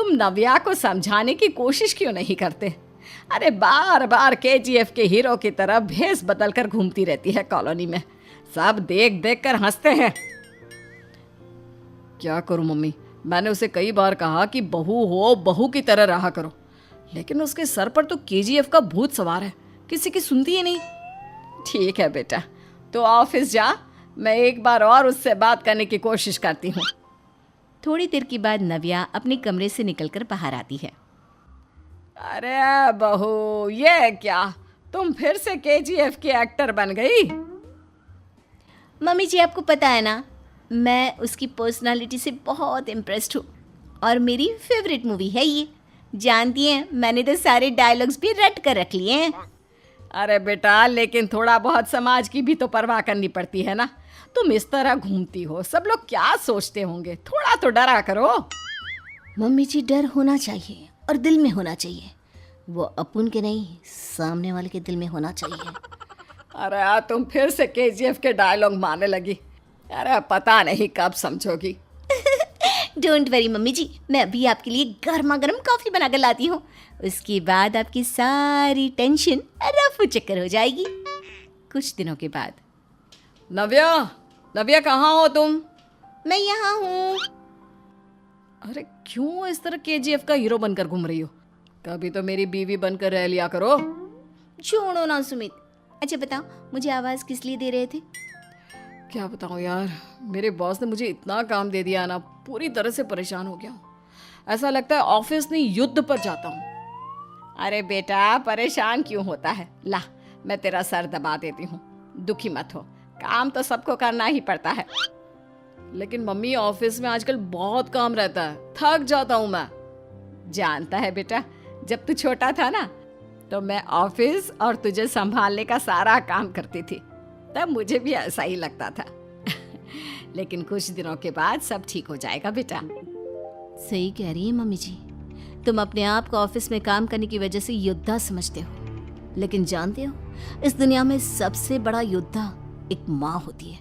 तुम नव्या को समझाने की कोशिश क्यों नहीं करते? अरे बार बार केजीएफ के हीरो की तरह भेस बदल कर घूमती रहती है कॉलोनी में। सब देख देख कर हंसते हैं। क्या करूं मम्मी, मैंने उसे कई बार कहा कि बहू हो, बहू की तरह रहा करो, लेकिन उसके सर पर तो केजीएफ का भूत सवार है, किसी की सुनती ही नहीं। ठीक है बेटा, तो ऑफिस जा, मैं एक बार और उससे बात करने की कोशिश करती हूँ। थोड़ी देर के बाद नव्या अपने कमरे से निकलकर बाहर आती है। अरे बहू, ये क्या, तुम फिर से केजीएफ की एक्टर बन गई? मम्मी जी, आपको पता है ना, मैं उसकी पर्सनालिटी से बहुत इम्प्रेस्ड हूँ और मेरी फेवरेट मूवी है ये। जानती हैं, मैंने तो सारे डायलॉग्स भी रट कर रख लिए हैं। अरे बेटा, लेकिन थोड़ा बहुत समाज की भी तो परवाह करनी पड़ती है ना। तुम इस तरह घूमती हो, सब लोग क्या सोचते होंगे, थोड़ा तो डरा करो। मम्मी जी, डर होना चाहिए और दिल में होना चाहिए। वो अपन के नहीं, सामने वाले के दिल में होना चाहिए। अरे तुम फिर से केजीएफ के डायलॉग मारने लगी। अरे पता नहीं कब समझोगी। डोंट वरी मम्मी जी, मैं अभी आपके लिए गर्मा गर्म कॉफ़ी बना कर लाती हूँ। उसके बाद आपकी सारी टेंशन रफू चक्कर हो जाएगी। कुछ दिनों के बाद। नव्या, नव्या कहाँ हो तुम? मैं यहाँ हूँ। अरे क्यों इस तरह केजीएफ का हीरो बनकर घूम रही हो? कभी तो मेरी बीवी बनकर रह लिया करो। छोड़ो ना सुमित। अच्छा बताओ, मुझे आवाज़ किस लिए दे रहे थे? क्या बताऊँ यार, मेरे बॉस ने मुझे इतना काम दे दिया ना, पूरी तरह से परेशान हो गया हूँ। ऐसा लगता है ऑफिस नहीं, युद्ध पर जाता हूँ। अरे बेटा, परेशान क्यों होता है? ला, मैं तेरा सर दबा देती हूँ, दुखी मत हो, काम तो सबको करना ही पड़ता है। लेकिन मम्मी, ऑफिस में आजकल बहुत काम रहता है, थक जाता हूँ मैं। जानता है बेटा, जब तू छोटा था ना, तो मैं ऑफिस और तुझे संभालने का सारा काम करती थी, तब मुझे भी ऐसा ही लगता था। लेकिन कुछ दिनों के बाद सब ठीक हो जाएगा बेटा। सही कह रही है मम्मी जी, तुम अपने आप को ऑफिस में काम करने की वजह से योद्धा समझते हो, लेकिन जानते हो, इस दुनिया में सबसे बड़ा योद्धा एक माँ होती है।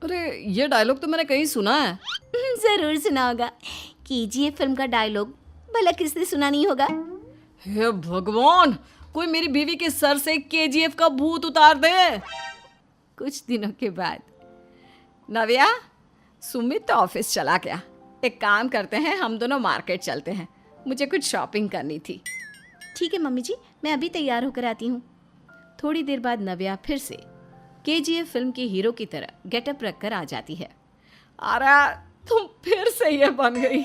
अरे ये डायलॉग तो मैंने कहीं सुना है। जरूर सुना होगा। केजीएफ फिल्म का डायलॉग भला किसने सुना नहीं होगा? हे भगवान, कोई मेरी बीवी के सर से केजीएफ का भूत उतार दे। कुछ दिनों के बाद। नव्या, सुमित तो ऑफिस चला गया, एक काम करते हैं, हम दोनों मार्केट चलते हैं, मुझे कुछ शॉपिंग करनी थी। ठीक है मम्मी जी, मैं अभी तैयार होकर आती हूँ। थोड़ी देर बाद नव्या फिर से केजीएफ फिल्म के हीरो की तरह गेटअप रखकर आ जाती है। अरे तुम फिर से ये बन गई।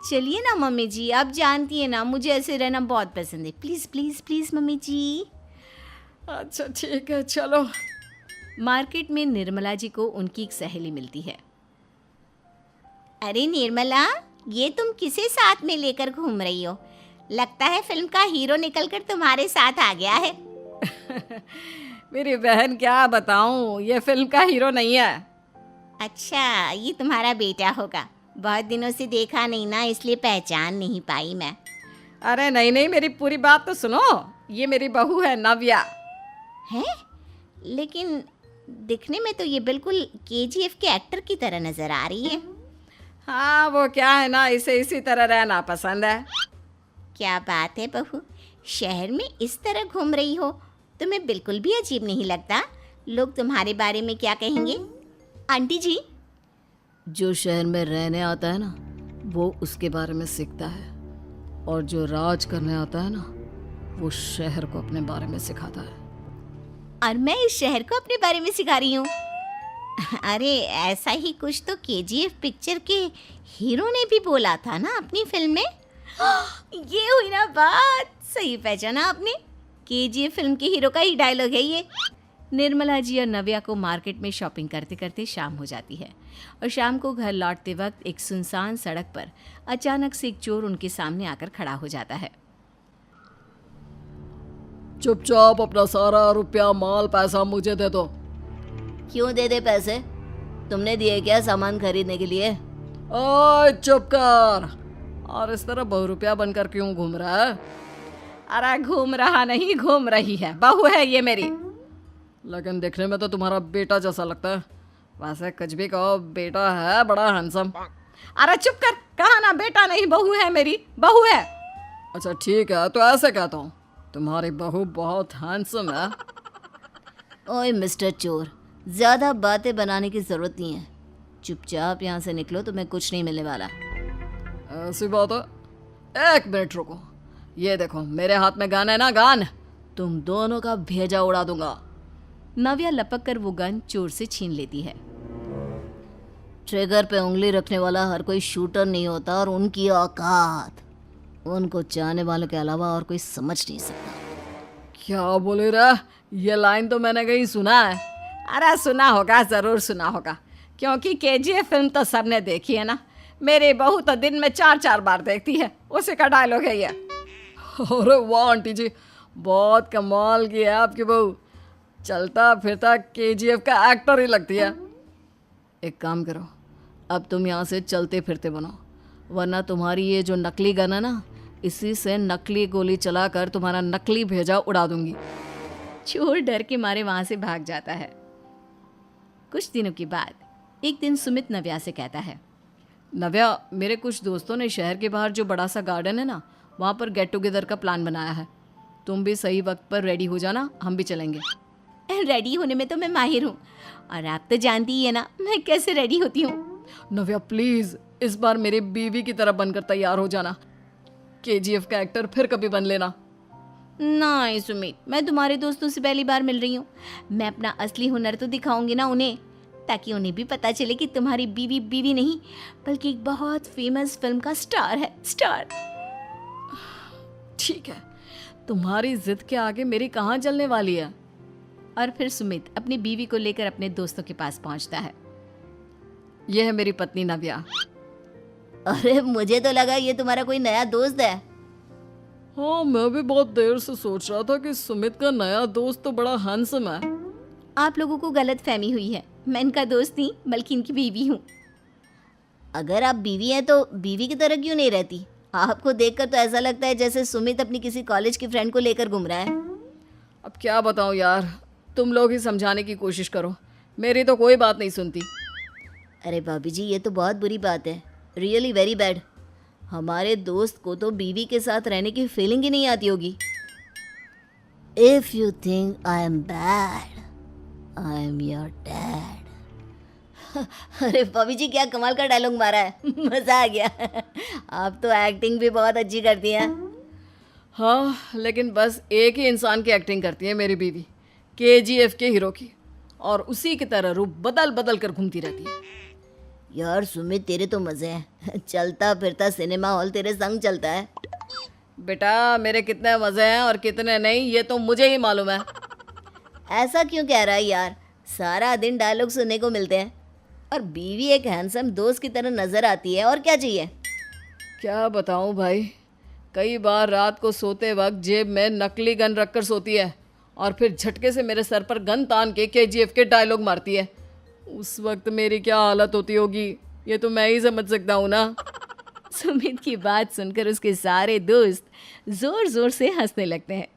चलिए ना मम्मी जी, आप जानती है ना, मुझे ऐसे रहना बहुत पसंद है। प्लीज़ प्लीज़ प्लीज़ मम्मी जी। अच्छा ठीक है, चलो। मार्केट में निर्मला जी को उनकी एक सहेली मिलती है। अरे निर्मला, ये तुम किसे साथ में लेकर घूम रही हो? लगता है फिल्म का हीरो निकलकर तुम्हारे साथ आ गया है। मेरी बहन, क्या बताऊं, ये फिल्म का हीरो नहीं है। अच्छा, ये तुम्हारा बेटा होगा। बहुत दिनों से देखा नहीं ना, इसलिए पहचान नहीं पाई मैं। अरे नहीं नहीं, मेरी पूरी बात तो सुनो, ये मेरी बहू है नव्या। है? लेकिन दिखने में तो ये बिल्कुल केजीएफ के एक्टर की तरह नजर आ रही है। हाँ, वो क्या है ना, इसे इसी तरह रहना पसंद है। क्या बात है बहू, शहर में इस तरह घूम रही हो, तुम्हें बिल्कुल भी अजीब नहीं लगता? लोग तुम्हारे बारे में क्या कहेंगे? आंटी जी, जो शहर में रहने आता है ना, वो उसके बारे में सीखता है, और जो राज करने आता है ना, वो शहर को अपने बारे में सिखाता है। और मैं इस शहर को अपने बारे में सिखा रही हूँ। अरे ऐसा ही कुछ तो केजीएफ पिक्चर के हीरो ने भी बोला था ना अपनी फिल्म में। ये हुई ना बात, सही पहचाना आपने, केजीएफ फिल्म के हीरो का ही डायलॉग है ये। निर्मला जी और नव्या को मार्केट में शॉपिंग करते करते शाम हो जाती है और शाम को घर लौटते वक्त एक सुनसान सड़क पर अचानक से एक चोर उनके सामने आकर खड़ा हो जाता है। चुपचाप अपना सारा रुपया, माल, पैसा मुझे दे दो। क्यों दे दे पैसे? तुमने दिए क्या सामान खरीदने के लिए? ओए चुप कर, और इस तरह बहुरुपया बनकर क्यों घूम रहा है? अरे घूम रहा नहीं, घूम रही है, बहू है ये मेरी। लेकिन देखने में तो तुम्हारा बेटा जैसा लगता है। वैसे कुछ भी कहो, बेटा है बड़ा हैंडसम। अरे चुप कर, कहा ना बेटा नहीं बहू है, मेरी बहू है। अच्छा ठीक है, तो ऐसे कहता हूँ, तुम्हारी बहू बहुत हैंडसम है। ओए मिस्टर चोर, ज़्यादा बातें बनाने की ज़रूरत नहीं है। चुपचाप यहाँ से निकलो, तुम्हें कुछ नहीं मिलने वाला। ऐसी बात है, एक मिनट रुको। ये देखो मेरे हाथ में गन है ना, गन, तुम दोनों का भेजा उड़ा दूंगा। नव्या लपक कर वो गन चोर से छीन लेती है। ट्रिगर पे उंगली रखने वाला हर कोई शूटर नहीं होता, और उनकी औकात उनको चाहने वालों के अलावा और कोई समझ नहीं सकता। क्या बोले रे, ये लाइन तो मैंने कहीं सुना है। अरे सुना होगा, ज़रूर सुना होगा, क्योंकि केजीएफ फिल्म तो सबने देखी है ना। मेरी बहू तो दिन में 4-4 बार देखती है, उसी का डायलॉग है ये। अरे वाह आंटी जी, बहुत कमाल की है आपकी बहू, चलता फिरता केजीएफ का एक्टर ही लगती है। एक काम करो, अब तुम यहाँ से चलते फिरते बनो, वरना तुम्हारी ये जो नकली गन है ना, इसी से नकली गोली चलाकर तुम्हारा नकली भेजा उड़ा दूंगी। चोर डर के मारे वहां से भाग जाता है। कुछ दिनों के बाद एक दिन सुमित नव्या से कहता है, नव्या, मेरे कुछ दोस्तों ने शहर के बाहर जो बड़ा सा गार्डन है ना, वहाँ पर गेट टुगेदर का प्लान बनाया है। तुम भी सही वक्त पर रेडी हो जाना, हम भी चलेंगे। रेडी होने में तो मैं माहिर हूँ, और आप तो जानती ही है ना मैं कैसे रेडी होती हूँ। नव्या प्लीज, इस बार मेरी बीवी की तरह बनकर तैयार हो जाना। केजीएफ का एक्टर फिर कभी बन लेना। नहीं सुमित, मैं तुम्हारे दोस्तों से पहली बार मिल रही हूँ। मैं अपना असली हुनर तो दिखाऊंगी ना उन्हें, ताकि उन्हें भी पता चले कि तुम्हारी बीवी बीवी नहीं, बल्कि एक बहुत फेमस फिल्म का स्टार है, स्टार। ठीक है, तुम्हारी जिद के आगे मेरी कहाँ चलने वाली है। और फिर सुमित अपनी बीवी को लेकर अपने दोस्तों के पास पहुंचता है। यह है मेरी पत्नी नव्या। अरे मुझे तो लगा ये तुम्हारा कोई नया दोस्त है। हाँ, मैं भी बहुत देर से सोच रहा था कि सुमित का नया दोस्त तो बड़ा हैंडसम है। आप लोगों को गलत फहमी हुई है, मैं इनका दोस्त नहीं बल्कि इनकी बीवी हूँ। अगर आप बीवी हैं तो बीवी की तरह क्यों नहीं रहती? आपको देखकर तो ऐसा लगता है जैसे सुमित अपनी किसी कॉलेज की फ्रेंड को लेकर घूम रहा है। अब क्या बताऊँ यार, तुम लोग ही समझाने की कोशिश करो, मेरी तो कोई बात नहीं सुनती। अरे भाभी जी, ये तो बहुत बुरी बात है, रियली वेरी बैड। हमारे दोस्त को तो बीवी के साथ रहने की फीलिंग ही नहीं आती होगी। If you think I am bad, I am your dad. अरे भाभी जी, क्या कमाल का डायलॉग मारा है, मजा आ गया। आप तो एक्टिंग भी बहुत अच्छी करती हैं। हाँ, लेकिन बस एक ही इंसान की एक्टिंग करती है मेरी बीवी, केजीएफ के हीरो की, और उसी की तरह रूप बदल बदल कर घूमती रहती है। यार सुमित, तेरे तो मजे हैं, चलता फिरता सिनेमा हॉल तेरे संग चलता है। बेटा, मेरे कितने मज़े हैं और कितने नहीं, ये तो मुझे ही मालूम है। ऐसा क्यों कह रहा है यार, सारा दिन डायलॉग सुनने को मिलते हैं, और बीवी एक हैंडसम दोस्त की तरह नजर आती है, और क्या चाहिए। क्या बताऊं भाई, कई बार रात को सोते वक्त जेब में नकली गन रखकर सोती है, और फिर झटके से मेरे सर पर गन तान के केजीएफ के डायलॉग मारती है। उस वक्त मेरी क्या हालत होती होगी, ये तो मैं ही समझ सकता हूँ ना। सुमित की बात सुनकर उसके सारे दोस्त जोर जोर से हंसने लगते हैं।